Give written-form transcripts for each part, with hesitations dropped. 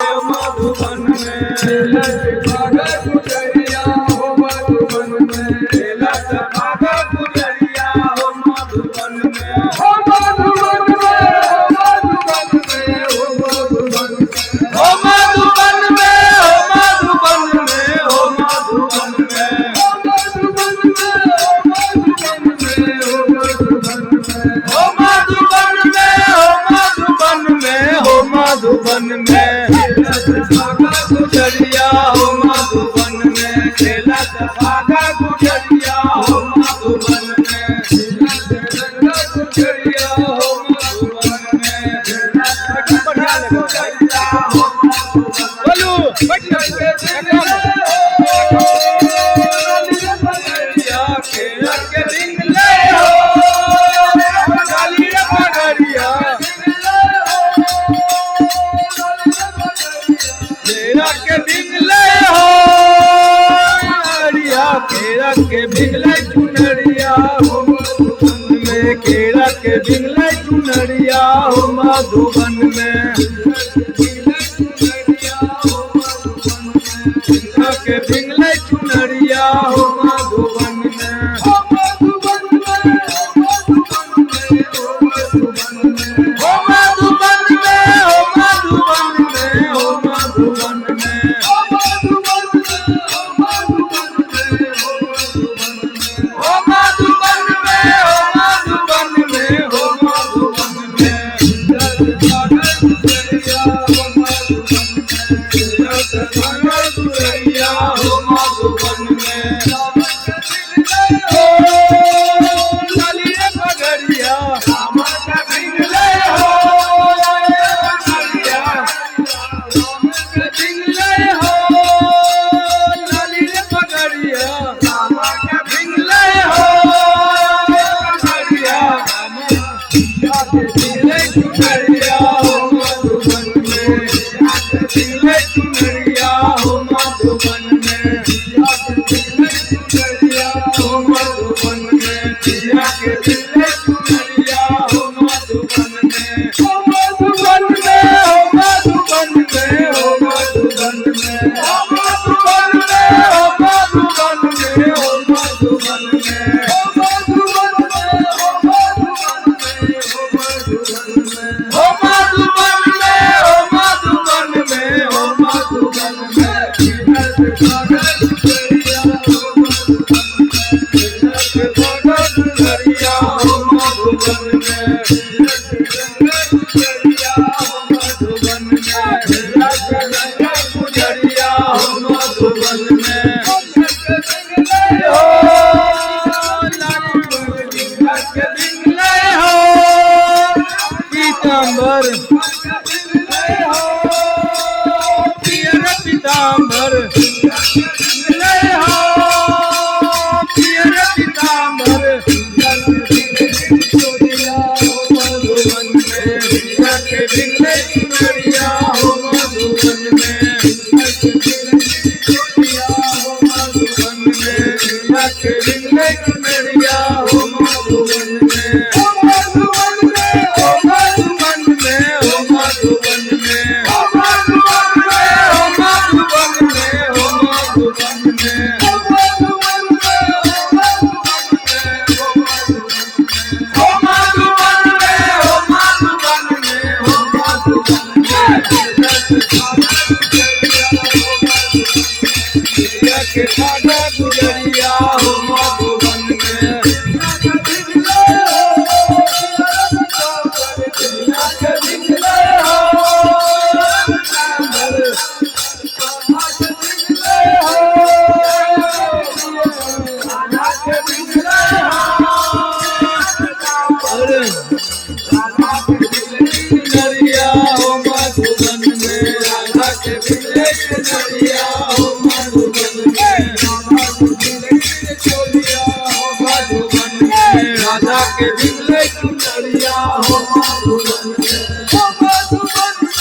मधुबन में भागा गुजरिया हो मधुबन में भागा गुजरिया हो मधुबन में हो मधुबन में हो मधुबन में हो मधुबन में हो मधुबन में हो मधुबन में हो मधुबन में हो मधुबन में हो मधुबन में भागा गुजरिया हो मधुबन में खेलत भागा गुजरिया हो मधुबन में गुजरिया हो मधुबन में गुजरिया हो बोलू के डिंगले हो डालिया पगड़िया के बिगले हो केरा के बिगले चुनरिया हो मधुबन में केरा के बिगले चुनरिया हो मधुबन में केरा के बिगले चुनरिया हो मधुबन में हो मधुबन में हो मधुबन में हो मधुबन में हो मधुबन में हो मधुबन में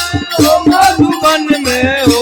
मधुबन में